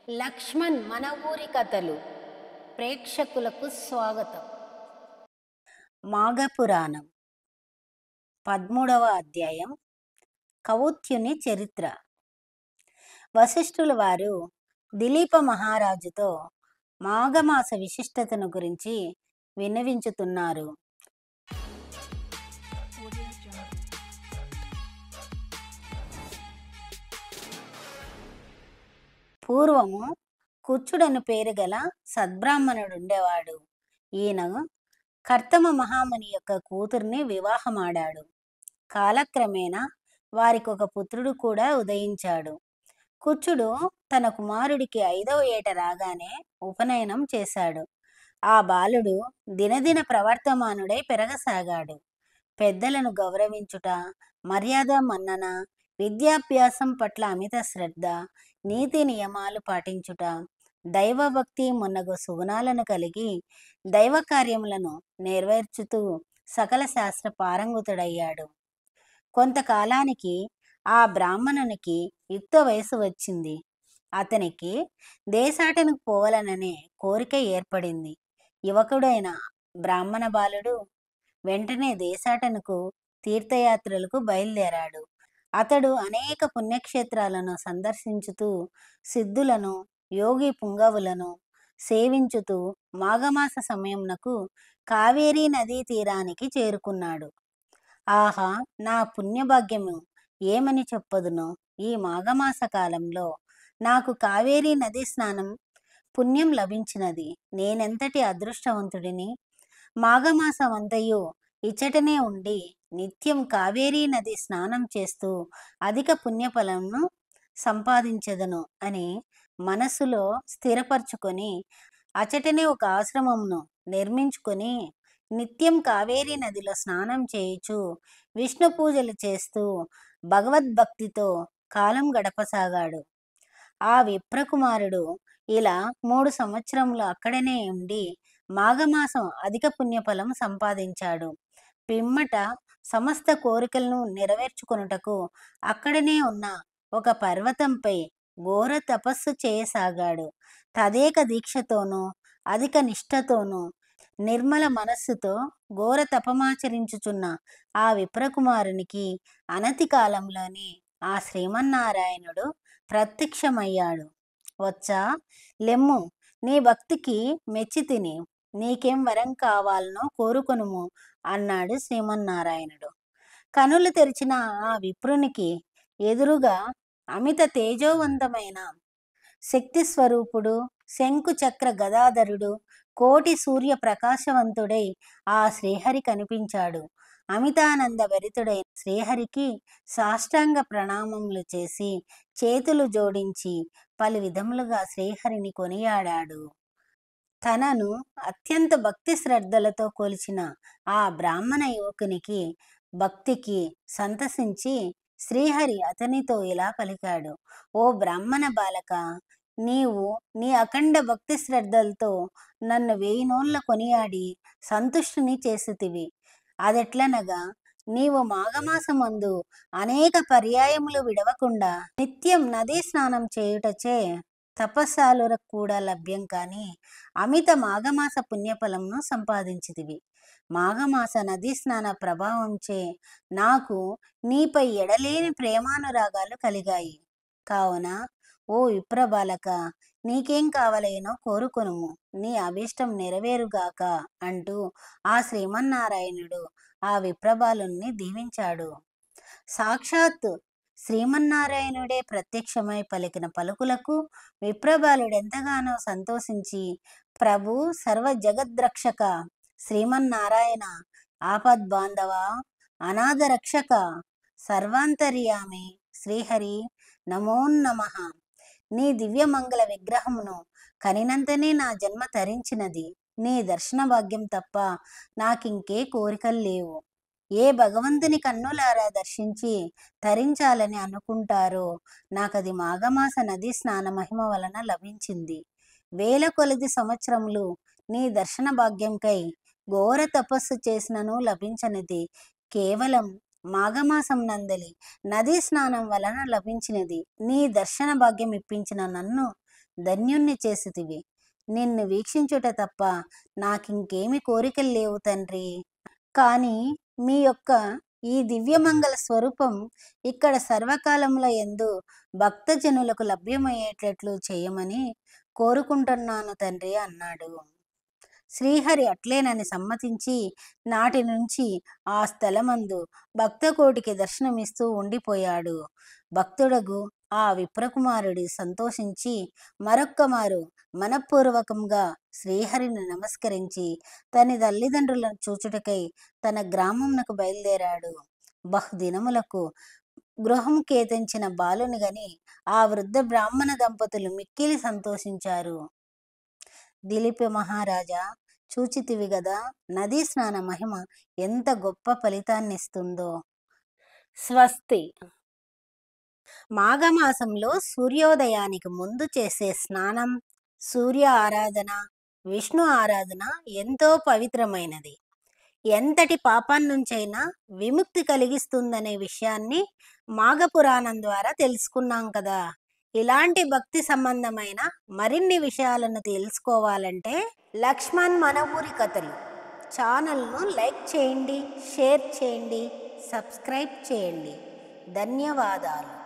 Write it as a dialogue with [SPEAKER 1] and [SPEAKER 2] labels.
[SPEAKER 1] లక్ష్మణ్ మన ఊరి కథలు ప్రేక్షకులకు స్వాగతం. మాఘపురాణం 13వ అధ్యాయం కౌత్యుని చరిత్ర. వశిష్ఠుల వారు దిలీప మహారాజుతో మాఘమాస విశిష్టతను గురించి విన్నవించుతున్నారు. పూర్వము కుచ్చుడను పేరు గల సద్బ్రాహ్మణుడుండేవాడు. ఈయన కర్తమ మహాముని యొక్క కూతుర్ని వివాహమాడాడు. కాలక్రమేణా వారికి ఒక పుత్రుడు కూడా ఉదయించాడు. కుచ్చుడు తన కుమారుడికి 5వ ఏట రాగానే ఉపనయనం చేశాడు. ఆ బాలుడు దినదిన ప్రవర్తమానుడై పెరగసాగాడు. పెద్దలను గౌరవించుట, మర్యాద మన్నన, విద్యాభ్యాసం పట్ల అమిత శ్రద్ధ, నీతి నియమాలు పాటించుట, దైవభక్తి మున్నగు సుగుణాలను కలిగి దైవ కార్యములను నెరవేర్చుతూ సకల శాస్త్ర పారంగుతుడయ్యాడు. కొంతకాలానికి ఆ బ్రాహ్మణునికి యుక్త వయసు వచ్చింది. అతనికి దేశాటనకు పోవాలననే కోరిక ఏర్పడింది. యువకుడైన బ్రాహ్మణ బాలుడు వెంటనే దేశాటనకు తీర్థయాత్రలకు బయలుదేరాడు. అతడు అనేక పుణ్యక్షేత్రాలను సందర్శించుతూ సిద్ధులను, యోగి పుంగవులను సేవించుతూ మాఘమాస సమయమునకు కావేరీ నదీ తీరానికి చేరుకున్నాడు. ఆహా, నా పుణ్యభాగ్యము ఏమని చెప్పదును! ఈ మాఘమాస కాలంలో నాకు కావేరీ నదీ స్నానం పుణ్యం లభించినది. నేనెంతటి అదృష్టవంతుడిని! మాఘమాసమంతయు ఇచ్చటనే ఉండి నిత్యం కావేరీ నది స్నానం చేస్తూ అధిక పుణ్యఫలంను సంపాదించదను అని మనస్సులో స్థిరపరచుకొని అచటనే ఒక ఆశ్రమమును నిర్మించుకొని నిత్యం కావేరీ నదిలో స్నానం చేయుచు విష్ణు పూజలు చేస్తూ భగవద్భక్తితో కాలం గడపసాగాడు. ఆ విప్రకుమారుడు ఇలా 3 సంవత్సరములు అక్కడనే ఉండి మాఘమాసం అధిక పుణ్యఫలం సంపాదించాడు. పిమ్మట సమస్త కోరికలను నెరవేర్చుకొనుటకు అక్కడనే ఉన్న ఒక పర్వతంపై ఘోర తపస్సు చేయసాగాడు. తదేక దీక్షతోనూ అధిక నిష్ఠతోనూ నిర్మల మనస్సుతో ఘోర తపమాచరించుచున్న ఆ విప్రకుమారునికి అనతి కాలంలోనే ఆ శ్రీమన్నారాయణుడు ప్రత్యక్షమయ్యాడు. వచ్చా, లెమ్ము, నీ భక్తికి మెచ్చి తిని నీకేం వరం కావాలనో కోరుకొనుము అన్నాడు శ్రీమన్నారాయణుడు. కనులు తెరిచిన ఆ విప్రునికి ఎదురుగా అమిత తేజోవంతమైన శక్తి స్వరూపుడు, శంకు చక్ర గదాధరుడు, కోటి సూర్య ప్రకాశవంతుడై ఆ శ్రీహరి కనిపించాడు. అమితానంద భరితుడైన శ్రీహరికి సాష్టాంగ ప్రణామములు చేసి చేతులు జోడించి పలు విధములుగా శ్రీహరిని కొనియాడాడు. తనను అత్యంత భక్తి శ్రద్ధలతో కొలిచిన ఆ బ్రాహ్మణ యువకునికి భక్తికి సంతసించి శ్రీహరి అతనితో ఇలా పలికాడు. ఓ బ్రాహ్మణ బాలక, నీవు నీ అఖండ భక్తి శ్రద్ధలతో నన్ను 1000 నోళ్ళ కొనియాడి సంతుష్టిని చేసితివి. అదెట్లనగా, నీవు మాఘమాసమందు అనేక పర్యాయములు విడవకుండా నిత్యం నదీ స్నానం చేయుటచే తపస్సాలురకు కూడా లభ్యం కాని అమిత మాఘమాస పుణ్యఫలంను సంపాదించితివి. మాఘమాస నదీ స్నాన ప్రభావంచే నాకు నీపై ఎడలేని ప్రేమానురాగాలు కలిగాయి. కావున ఓ విప్రబాలక, నీకేం కావలేనో కోరుకొనుము, నీ అభీష్టం నెరవేరుగాక అంటూ ఆ శ్రీమన్నారాయణుడు ఆ విప్రబాలుని దీవించాడు. సాక్షాత్ శ్రీమన్నారాయణుడే ప్రత్యక్షమై పలికిన పలుకులకు విప్రబాలుడెంతగానో సంతోషించి, ప్రభు, సర్వ జగద్రక్షక శ్రీమన్నారాయణ, ఆపద్బాంధవ, అనాథ రక్షక, సర్వాంతర్యామి శ్రీహరి, నమోన్నమః. నీ దివ్యమంగళ విగ్రహమును కనినంతనే నా జన్మ తరించినది. నీ దర్శన భాగ్యం తప్ప నాకింకే కోరికలు లేవు. ఏ భగవంతుని కన్నులారా దర్శించి తరించాలని అనుకుంటారో నాకది మాఘమాస నదీ స్నాన మహిమ వలన లభించింది. 1000 కొలది సంవత్సరములు నీ దర్శన భాగ్యంకై ఘోర తపస్సు చేసినను లభించనిది కేవలం మాఘమాసం నందలి నదీ స్నానం వలన లభించినది. నీ దర్శన భాగ్యం ఇప్పించిన నన్ను ధన్యుణ్ణి చేసితివి. నిన్ను వీక్షించుట తప్ప నాకింకేమి కోరికలు లేవు తండ్రి. కానీ మీ యొక్క ఈ దివ్యమంగళ స్వరూపం ఇక్కడ సర్వకాలముల యందు భక్తజనులకు లభ్యమయ్యేటట్లు చేయమని కోరుకుంటున్నాను తండ్రి అన్నాడు. శ్రీహరి అట్లేనని సమ్మతించి నాటి నుంచి ఆ స్థలమందు భక్తకోటికి దర్శనమిస్తూ ఉండిపోయాడు. భక్తుడగు ఆ విప్రకుమారుడి సంతోషించి మరొక్కమారు మనఃపూర్వకంగా శ్రీహరిని నమస్కరించి తన తల్లిదండ్రులను చూచుటకై తన గ్రామమునకు బయలుదేరాడు. బహుదినములకు గృహం కేతించిన బాలుని గని ఆ వృద్ధ బ్రాహ్మణ దంపతులు మిక్కిలి సంతోషించారు. దిలీప మహారాజా, చూచితివి గదా నదీ స్నాన మహిమ ఎంత గొప్ప ఫలితాన్నిస్తుందో. స్వస్తి. మాఘమాసంలో సూర్యోదయానికి ముందు చేసే స్నానం, సూర్య ఆరాధన, విష్ణు ఆరాధన ఎంతో పవిత్రమైనది. ఎంతటి పాపాన్నుంచైనా విముక్తి కలిగిస్తుందనే విషయాన్ని మాఘపురాణం ద్వారా తెలుసుకున్నాం కదా. ఇలాంటి భక్తి సంబంధమైన మరిన్ని విషయాలను తెలుసుకోవాలంటే లక్ష్మణ్ మన ఊరి కథలు ఛానల్ను లైక్ చేయండి, షేర్ చేయండి, సబ్స్క్రైబ్ చేయండి. ధన్యవాదాలు.